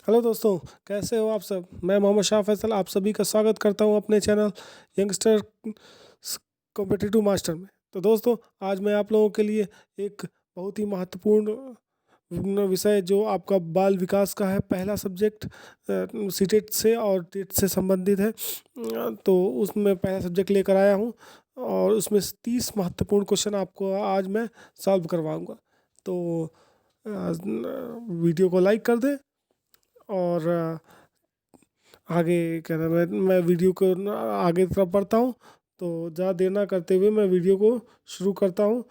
Hello दोस्तों, कैसे हो आप सब। मैं मोहम्मद शाह फैसल आप सभी का स्वागत करता हूं अपने चैनल यंगस्टर कॉम्पिटिटिव मास्टर में। तो दोस्तों, आज मैं आप लोगों के लिए एक बहुत ही महत्वपूर्ण विषय जो आपका बाल विकास का है, पहला सब्जेक्ट सीटेट से और टेट से संबंधित है। तो उसमें पहला सब्जेक्ट लेकर आया हूं और उसमें 30 महत्वपूर्ण क्वेश्चन आपको आज मैं सॉल्व करवाऊंगा। तो वीडियो को लाइक कर दें और आगे क्या नाम है, मैं वीडियो को आगे तरफ बढ़ता हूँ। तो ज़्यादा देर ना करते हुए मैं वीडियो को शुरू करता हूँ।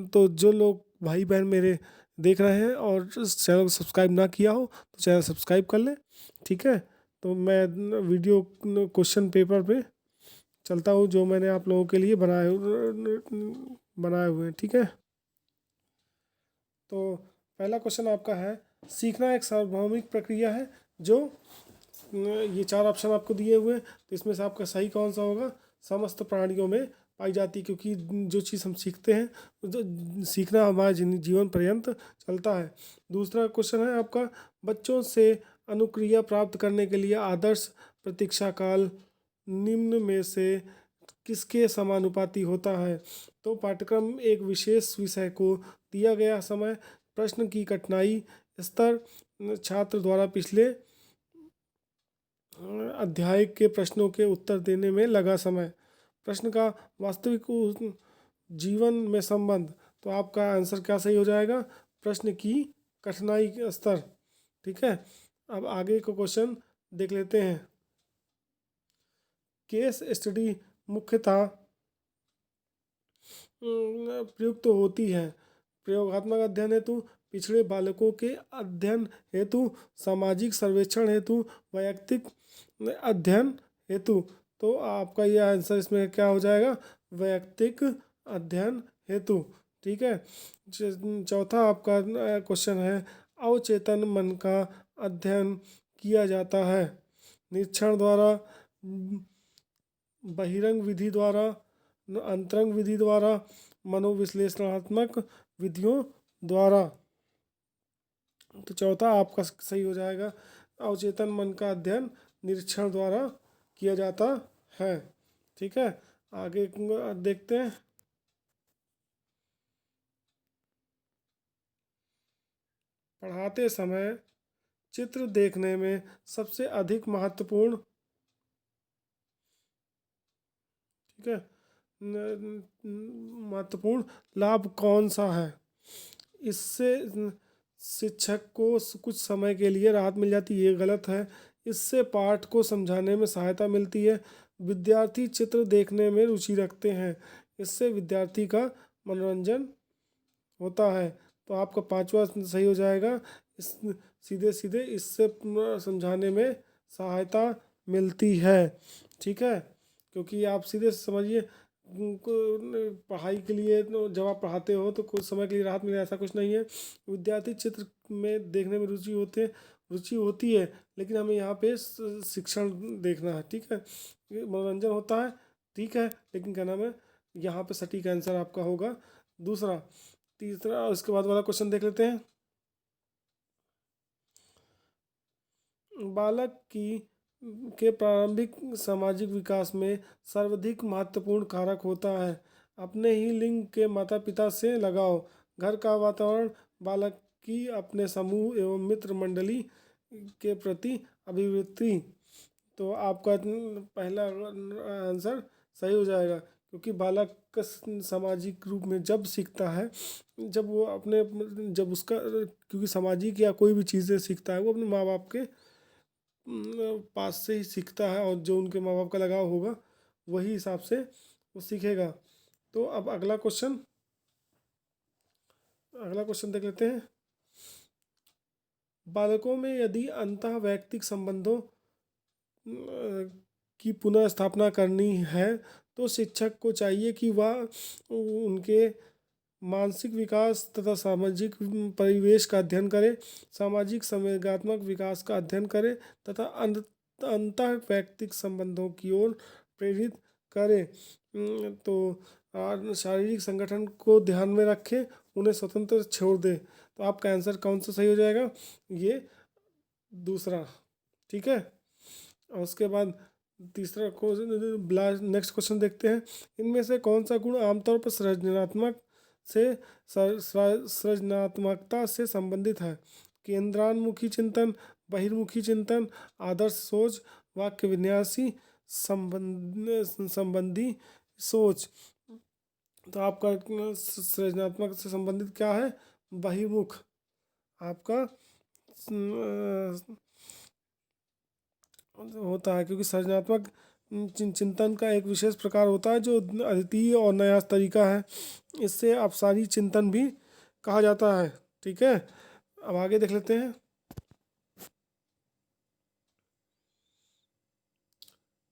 तो जो लोग भाई बहन मेरे देख रहे हैं और इस चैनल को सब्सक्राइब ना किया हो तो चैनल सब्सक्राइब कर लें, ठीक है। तो मैं वीडियो क्वेश्चन पेपर पे चलता हूँ जो मैंने आप लोगों के लिए बनाए हुए हैं, ठीक है। तो पहला क्वेश्चन आपका है, सीखना एक सार्वभौमिक प्रक्रिया है जो ये 4 ऑप्शन आपको दिए हुए हैं। तो इसमें से आपका सही कौन सा होगा। समस्त प्राणियों में पाई जाती है, क्योंकि जो चीज़ हम सीखते हैं जो सीखना हमारे जीवन पर्यंत चलता है। दूसरा क्वेश्चन है आपका, बच्चों से अनुक्रिया प्राप्त करने के लिए आदर्श प्रतीक्षा काल निम्न में से किसके समानुपाती होता है। तो पाठ्यक्रम एक विशेष विषय को दिया गया समय, प्रश्न की कठिनाई स्तर, छात्र द्वारा पिछले अध्याय के प्रश्नों के उत्तर देने में लगा समय, प्रश्न का वास्तविक जीवन में संबंध। तो आपका आंसर क्या सही हो जाएगा, प्रश्न की कठिनाई का स्तर, ठीक है। अब आगे को क्वेश्चन देख लेते हैं। केस स्टडी मुख्यतः प्रयुक्त होती है प्रयोगात्मक अध्ययन हेतु, पिछड़े बालकों के अध्ययन हेतु, सामाजिक सर्वेक्षण हेतु, वैयक्तिक अध्ययन हेतु। तो आपका यह आंसर इसमें क्या हो जाएगा, वैयक्तिक अध्ययन हेतु, ठीक है। चौथा आपका क्वेश्चन है, अवचेतन मन का अध्ययन किया जाता है निरीक्षण द्वारा, बहिरंग विधि द्वारा, अंतरंग विधि द्वारा, मनोविश्लेषणात्मक विधियों द्वारा। तो चौथा आपका सही हो जाएगा, अवचेतन मन का अध्ययन निरीक्षण द्वारा किया जाता है, ठीक है। आगे देखते हैं। पढ़ाते समय चित्र देखने में सबसे अधिक महत्वपूर्ण, ठीक है, महत्वपूर्ण लाभ कौन सा है। इससे शिक्षक को कुछ समय के लिए राहत मिल जाती है, ये गलत है। इससे पाठ को समझाने में सहायता मिलती है, विद्यार्थी चित्र देखने में रुचि रखते हैं, इससे विद्यार्थी का मनोरंजन होता है। तो आपका पांचवा सही हो जाएगा, इस सीधे सीधे इससे समझाने में सहायता मिलती है, ठीक है। क्योंकि आप सीधे समझिए, पढ़ाई के लिए जब आप पढ़ाते हो तो कुछ समय के लिए राहत मिले ऐसा कुछ नहीं है। विद्यार्थी चित्र में देखने में रुचि होती है, लेकिन हमें यहाँ पे शिक्षण देखना है, ठीक है। मनोरंजन होता है, ठीक है, लेकिन क्या नाम है, यहाँ पे सटीक आंसर आपका होगा दूसरा। तीसरा उसके बाद वाला क्वेश्चन देख लेते हैं। बालक की के प्रारंभिक सामाजिक विकास में सर्वाधिक महत्वपूर्ण कारक होता है अपने ही लिंग के माता पिता से लगाव, घर का वातावरण, बालक की अपने समूह एवं मित्र मंडली के प्रति अभिवृत्ति। तो आपका पहला आंसर सही हो जाएगा, क्योंकि बालक का सामाजिक रूप में जब सीखता है, जब वो अपने जब उसका क्योंकि सामाजिक या कोई भी चीज़ें सीखता है वो अपने माँ बाप के पास से ही सीखता है, और जो उनके माँ बाप का लगाव होगा वही हिसाब से वो सीखेगा। तो अब अगला क्वेश्चन देख लेते हैं। बालकों में यदि अंतः वैयक्तिक संबंधों की पुनः स्थापना करनी है तो शिक्षक को चाहिए कि वह उनके मानसिक विकास तथा सामाजिक परिवेश का अध्ययन करे, सामाजिक संवेगात्मक विकास का अध्ययन करे तथा अंतः वैयक्तिक संबंधों की ओर प्रेरित करे। तो शारीरिक संगठन को ध्यान में रखें, उन्हें स्वतंत्र छोड़ दें। तो आपका आंसर कौन सा सही हो जाएगा, ये दूसरा। ठीक है, और उसके बाद तीसरा क्वेश्चन, नेक्स्ट क्वेश्चन देखते हैं। इनमें से कौन सा गुण आमतौर पर सृजनात्मकता से संबंधित है? केंद्रान्मुखी चिंतन, बहिर्मुखी चिंतन, आदर्श सोच, वाक्य विन्यासी, संबंधी सोच। तो आपका सृजनात्मक से संबंधित क्या है? बहिर्मुख आपका होता है, क्योंकि सृजनात्मक चिंतन का एक विशेष प्रकार होता है जो अद्वितीय और नया तरीका है। इससे अपसारी चिंतन भी कहा जाता है। ठीक है, अब आगे देख लेते हैं।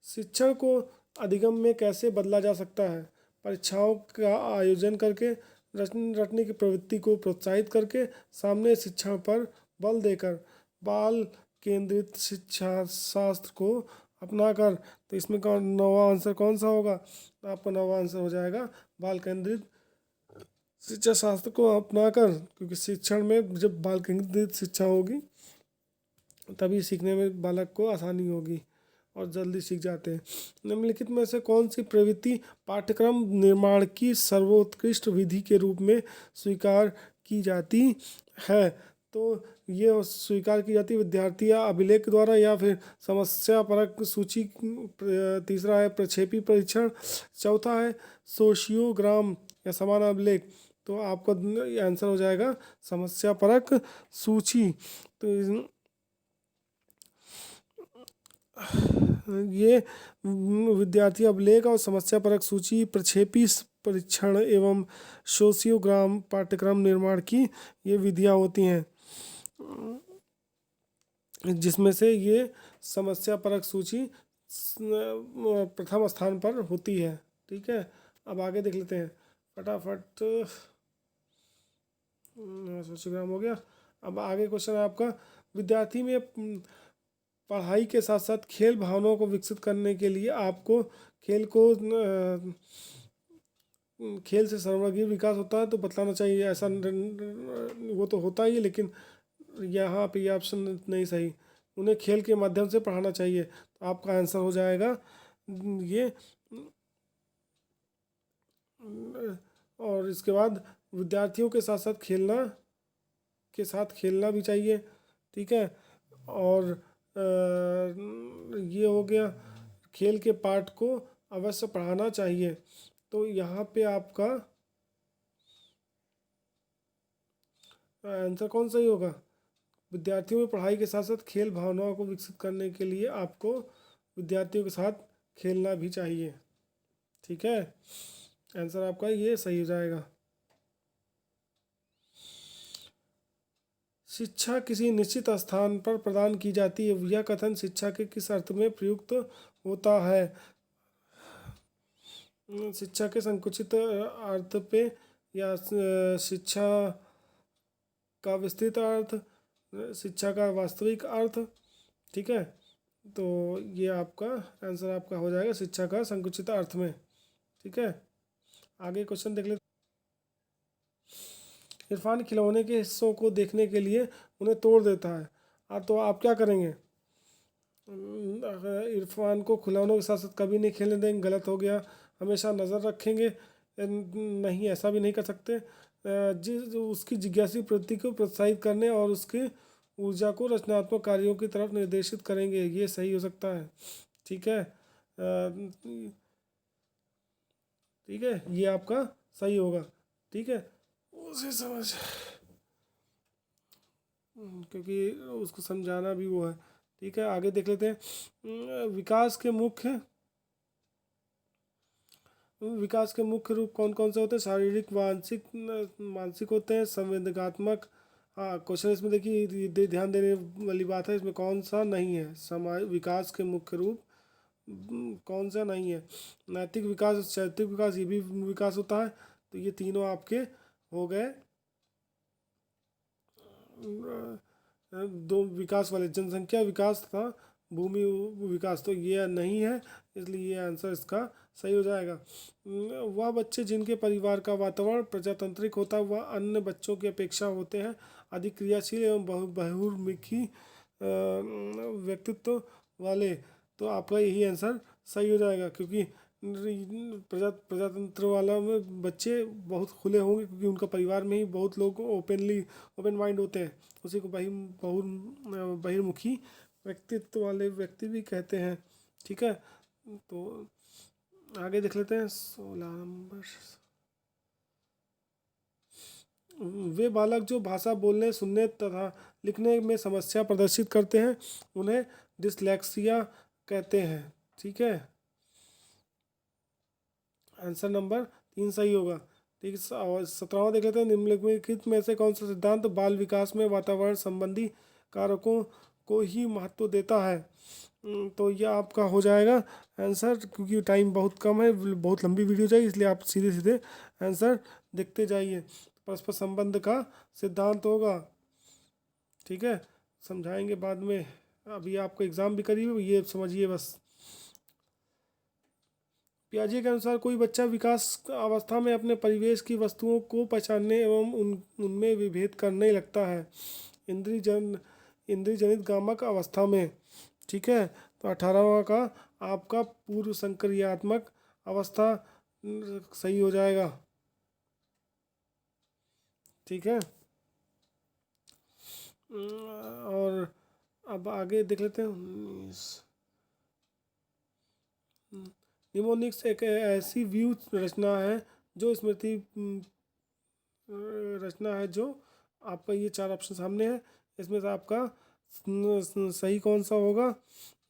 शिक्षण को अधिगम में कैसे बदला जा सकता है? परीक्षाओं का आयोजन करके, रटने की प्रवृत्ति को प्रोत्साहित करके, सामने शिक्षण पर बल देकर, बाल केंद्रित शिक्षा शास्त्र को अपनाकर। तो इसमें कौन नौवां आंसर कौन सा होगा? तो आपका नौवां आंसर हो जाएगा बाल केंद्रित शिक्षा शास्त्र को अपनाकर, क्योंकि शिक्षण में जब बाल केंद्रित शिक्षा होगी तभी सीखने में बालक को आसानी होगी और जल्दी सीख जाते हैं। निम्नलिखित में से कौन सी प्रवृत्ति पाठ्यक्रम निर्माण की सर्वोत्कृष्ट विधि के रूप में स्वीकार की जाती है? तो ये स्वीकार की जाती है विद्यार्थी या अभिलेख द्वारा, या फिर समस्या परक सूची, तीसरा है प्रक्षेपी परीक्षण, चौथा है सोशियोग्राम या समान अभिलेख। तो आपका आंसर हो जाएगा समस्या परक सूची। तो ये विद्यार्थी अभिलेख और समस्या परक सूची, प्रक्षेपी परीक्षण एवं सोशियोग्राम पाठ्यक्रम निर्माण की ये विधियाँ होती हैं, जिसमें से ये समस्या परक सूची प्रथम स्थान पर होती है। ठीक है, अब आगे देख लेते हैं फटाफट। सोशियोग्राम हो गया। अब आगे क्वेश्चन है आपका, विद्यार्थी में पढ़ाई के साथ साथ खेल भावनाओं को विकसित करने के लिए आपको खेल से सर्वांगीण विकास होता है तो बतलाना चाहिए। ऐसा वो तो होता ही है, लेकिन यहाँ पे ये ऑप्शन नहीं सही। उन्हें खेल के माध्यम से पढ़ाना चाहिए। तो आपका आंसर हो जाएगा ये। और इसके बाद विद्यार्थियों के साथ साथ खेलना भी चाहिए। ठीक है, और ये हो गया, खेल के पाठ को अवश्य पढ़ाना चाहिए। तो यहाँ पे आपका आंसर कौन सही होगा? विद्यार्थियों में पढ़ाई के साथ साथ खेल भावनाओं को विकसित करने के लिए आपको विद्यार्थियों के साथ खेलना भी चाहिए। ठीक है, आंसर आपका ये सही हो जाएगा। शिक्षा किसी निश्चित स्थान पर प्रदान की जाती है, यह कथन शिक्षा के किस अर्थ में प्रयुक्त होता है? शिक्षा के संकुचित अर्थ पे, या शिक्षा का विस्तृत अर्थ, शिक्षा का वास्तविक अर्थ। ठीक है, तो ये आपका आंसर आपका हो जाएगा शिक्षा का संकुचित अर्थ में। ठीक है, आगे क्वेश्चन देख लेते। इरफान खिलौने के हिस्सों को देखने के लिए उन्हें तोड़ देता है। तो आप क्या करेंगे? इरफान को खिलौनों के साथ साथ कभी नहीं खेलने देंगे, गलत हो गया। हमेशा नज़र रखेंगे, नहीं ऐसा भी नहीं कर सकते। जिस उसकी जिज्ञासी प्रवृत्ति को प्रोत्साहित करने और उसके ऊर्जा को रचनात्मक कार्यों की तरफ निर्देशित करेंगे, ये सही हो सकता है। ठीक है, ठीक है, ये आपका सही होगा। ठीक है, उसे समझ, क्योंकि उसको समझाना भी वो है। ठीक है, आगे देख लेते हैं। विकास के मुख्य रूप कौन कौन से होते हैं? शारीरिक, मानसिक होते हैं, संवेदनात्मक। हाँ, क्वेश्चन इसमें देखिए, ध्यान देने वाली बात है, इसमें कौन सा नहीं है? समाज विकास के मुख्य रूप कौन सा नहीं है? नैतिक विकास, चारित्रिक विकास, ये भी विकास होता है। तो ये तीनों आपके हो गए दो विकास वाले, जनसंख्या विकास तथा भूमि विकास। तो ये नहीं है, इसलिए ये आंसर इसका सही हो जाएगा। वह बच्चे जिनके परिवार का वातावरण प्रजातांत्रिक होता है वह अन्य बच्चों की अपेक्षा होते हैं अधिक क्रियाशील एवं बहुमुखी व्यक्तित्व वाले, तो आपका यही आंसर सही हो जाएगा, क्योंकि प्रजातंत्र वाला में बच्चे बहुत खुले होंगे, क्योंकि उनका परिवार में ही बहुत लोग ओपन माइंड होते हैं। उसी को बहिर्मुखी व्यक्तित्व वाले व्यक्ति भी कहते हैं। ठीक है, तो आगे देख लेते हैं 16 नंबर। वे बालक जो भाषा बोलने, सुनने तथा लिखने में समस्या प्रदर्शित करते हैं उन्हें डिसलेक्सिया कहते हैं। ठीक है, आंसर नंबर 3 सही होगा। ठीक है, और 17वां देख लेते हैं। निम्नलिखित में से कौन सा सिद्धांत बाल विकास में वातावरण संबंधी कारकों को ही महत्व देता है? तो यह आपका हो जाएगा आंसर, क्योंकि टाइम बहुत कम है, बहुत लंबी वीडियो जाएगी, इसलिए आप सीधे सीधे आंसर देखते जाइए। परस्पर संबंध का सिद्धांत होगा। ठीक है, समझाएंगे बाद में, अभी आपको एग्ज़ाम भी करीब है, ये समझिए बस। पियाजे के अनुसार कोई बच्चा विकास अवस्था में अपने परिवेश की वस्तुओं को पहचानने एवं उनमें विभेद करने लगता है इंद्रिय जनित गामक अवस्था में। ठीक है, तो 18वां का आपका पूर्व संक्रियात्मक अवस्था सही हो जाएगा। ठीक है, और अब आगे देख लेते हैं। निमोनिक्स एक ऐसी व्यू रचना है जो स्मृति रचना है, जो आपका ये 4 ऑप्शन सामने है, इसमें से आपका सही कौन सा होगा?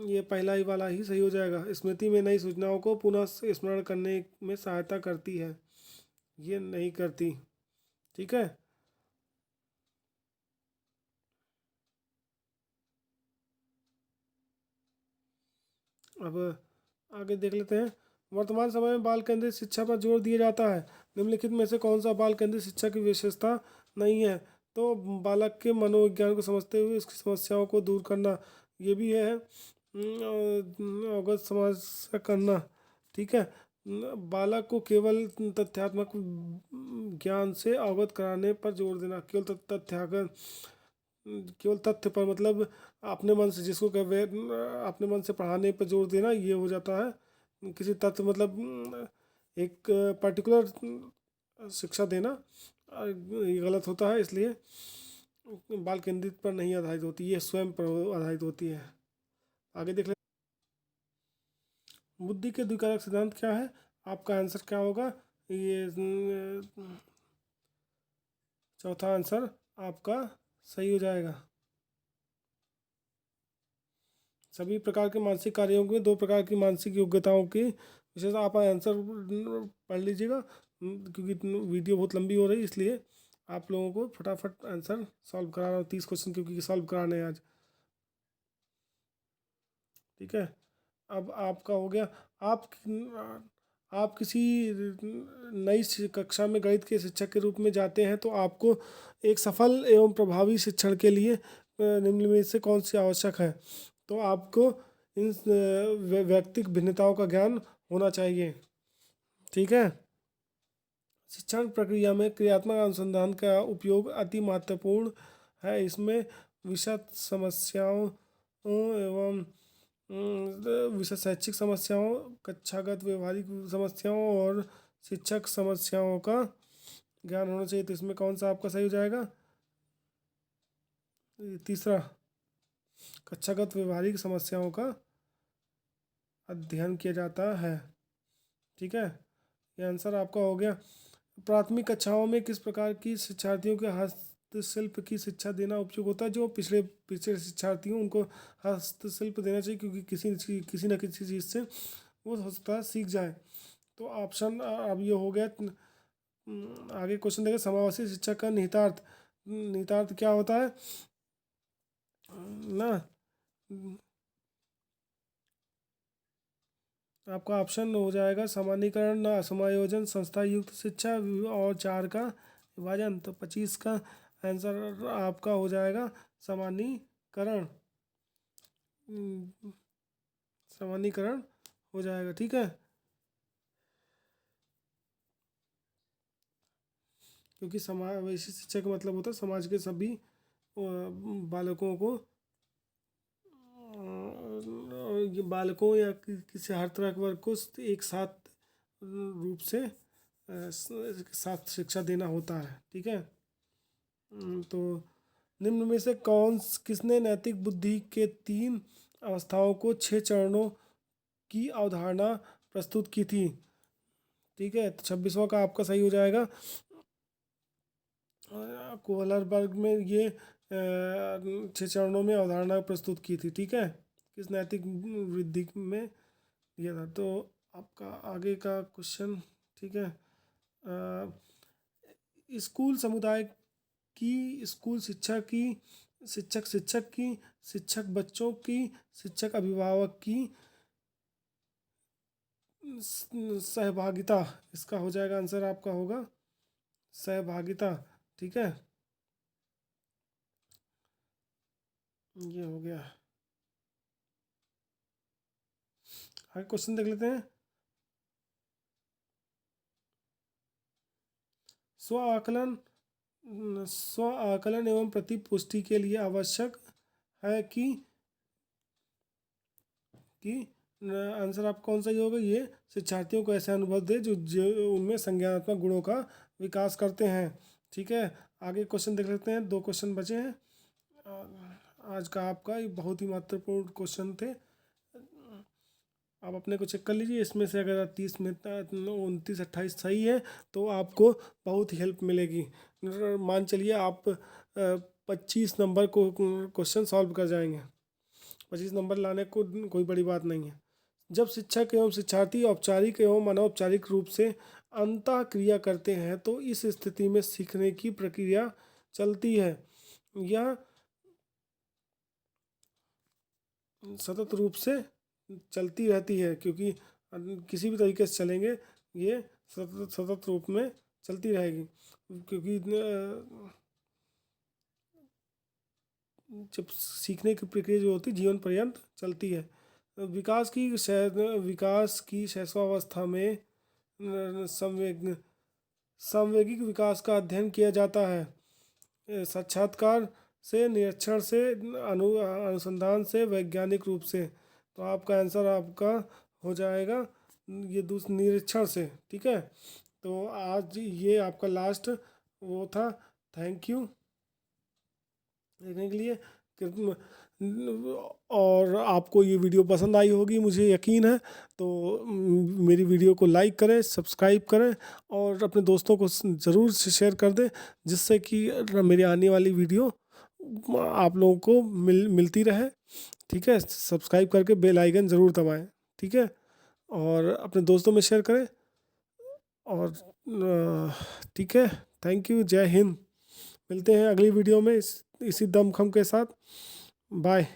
ये पहला ही वाला ही सही हो जाएगा। स्मृति में नई सूचनाओं को पुनः स्मरण करने में सहायता करती है, ये नहीं करती। ठीक है, अब आगे देख लेते हैं। वर्तमान समय में बाल केंद्रित शिक्षा पर जोर दिया जाता है, निम्नलिखित में से कौन सा बाल केंद्रित शिक्षा की विशेषता नहीं है? तो बालक के मनोविज्ञान को समझते हुए उसकी समस्याओं को दूर करना, ये भी है। अवगत समाज से करना। ठीक है, बालक को केवल तथ्यात्मक ज्ञान से अवगत कराने पर जोर देना, केवल तथ्य पर, मतलब अपने मन से, जिसको अपने मन से पढ़ाने पर जोर देना, ये हो जाता है किसी तथ्य, मतलब एक पर्टिकुलर शिक्षा देना, ये गलत होता है, इसलिए बाल केंद्रित पर नहीं आधारित होती, ये स्वयं पर आधारित होती है। आगे देख ले, बुद्धि के द्विकारक सिद्धांत क्या है? आपका आंसर क्या होगा? ये चौथा आंसर आपका सही हो जाएगा। सभी प्रकार के मानसिक कार्यों में 2 प्रकार की मानसिक योग्यताओं की विशेष, आप आंसर पढ़ लीजिएगा, क्योंकि वीडियो बहुत लंबी हो रही है, इसलिए आप लोगों को फटाफट आंसर सॉल्व करा रहा हूँ, 30 क्वेश्चन क्योंकि सॉल्व कराने हैं आज। ठीक है, अब आपका हो गया। आप आप किसी नई कक्षा में गणित के शिक्षक के रूप में जाते हैं, तो आपको एक सफल एवं प्रभावी शिक्षण के लिए निम्न में से कौन सी आवश्यक है? तो आपको इन व्यक्तिक भिन्नताओं का ज्ञान होना चाहिए। ठीक है, शिक्षण प्रक्रिया में क्रियात्मक अनुसंधान का उपयोग अति महत्वपूर्ण है। इसमें विशद समस्याओं एवं विशेष शैक्षिक समस्याओं, कक्षागत व्यवहारिक समस्याओं और शिक्षक समस्याओं का ज्ञान होना चाहिए। तो इसमें कौन सा आपका सही हो जाएगा? तीसरा, कक्षागत व्यवहारिक समस्याओं का अध्ययन किया जाता है। ठीक है, ये आंसर आपका हो गया। प्राथमिक कक्षाओं में किस प्रकार की शिक्षार्थियों के हस्तशिल्प की शिक्षा देना उपयुक्त होता है? जो पिछले पिछले शिक्षार्थी हैं उनको हस्तशिल्प देना चाहिए, क्योंकि किसी न किसी चीज़ से वो हो सकता है सीख जाए। तो ऑप्शन अब ये हो गया। आगे क्वेश्चन देखें, समावेशी शिक्षा का निहितार्थ। निहितार्थ क्या होता है ना? आपका ऑप्शन हो जाएगा सामान्यीकरण, ना समायोजन, संस्था युक्त शिक्षा और 4 का विभाजन। तो 25 का आंसर आपका हो जाएगा सामान्यीकरण। सामान्यीकरण हो जाएगा। ठीक है, क्योंकि समावेशी शिक्षा का मतलब होता है समाज के सभी बालकों को ये बालकों या किसी हर तरह के वर्ग को एक साथ रूप से साथ शिक्षा देना होता है। ठीक है। तो निम्न में से किसने नैतिक बुद्धि के 3 अवस्थाओं को 6 चरणों की अवधारणा प्रस्तुत की थी? ठीक है, तो 26वां का आपका सही हो जाएगा। कोहलरबर्ग में ये 6 चरणों में अवधारणा प्रस्तुत की थी। ठीक है, किस नैतिक वृद्धि में दिया था। तो आपका आगे का क्वेश्चन, ठीक है, स्कूल समुदाय की, स्कूल शिक्षक की, शिक्षक बच्चों की, शिक्षक अभिभावक की सहभागिता, इसका हो जाएगा आंसर आपका होगा सहभागिता। ठीक है, ये हो गया। आगे क्वेश्चन देख लेते हैं। स्व आकलन एवं प्रतिपुष्टि के लिए आवश्यक है कि आंसर आप कौन सा ही होगा, ये शिक्षार्थियों को ऐसा अनुभव दे जो उनमें संज्ञानात्मक गुणों का विकास करते हैं। ठीक है, आगे क्वेश्चन देख लेते हैं। 2 क्वेश्चन बचे हैं आज का आपका, ये बहुत ही महत्वपूर्ण क्वेश्चन थे। आप अपने को चेक कर लीजिए, इसमें से अगर 30 में 29 28 सही है तो आपको बहुत ही हेल्प मिलेगी। मान चलिए आप 25 नंबर को क्वेश्चन सॉल्व कर जाएंगे। 25 नंबर लाने को कोई बड़ी बात नहीं है। जब शिक्षक एवं शिक्षार्थी औपचारिक एवं अनौपचारिक रूप से अंतः क्रिया करते हैं तो इस स्थिति में सीखने की प्रक्रिया चलती है। यह सतत रूप से चलती रहती है, क्योंकि किसी भी तरीके से चलेंगे ये सतत रूप में चलती रहेगी, क्योंकि जब सीखने की प्रक्रिया जो होती है जीवन पर्यंत चलती है। विकास की शैशवावस्था में संवेगिक विकास का अध्ययन किया जाता है, साक्षात्कार से, निरीक्षण से, अनुसंधान से, वैज्ञानिक रूप से। तो आपका आंसर आपका हो जाएगा ये निरीक्षण से। ठीक है, तो आज ये आपका लास्ट वो था। थैंक यू देखने के लिए। और आपको ये वीडियो पसंद आई होगी मुझे यकीन है। तो मेरी वीडियो को लाइक करें, सब्सक्राइब करें और अपने दोस्तों को ज़रूर शेयर कर दें, जिससे कि मेरी आने वाली वीडियो आप लोगों को मिलती रहे। ठीक है, सब्सक्राइब करके बेल आइकन ज़रूर दबाएं। ठीक है, और अपने दोस्तों में शेयर करें। और ठीक है, थैंक यू, जय हिंद। मिलते हैं अगली वीडियो में इसी दमखम के साथ। बाय।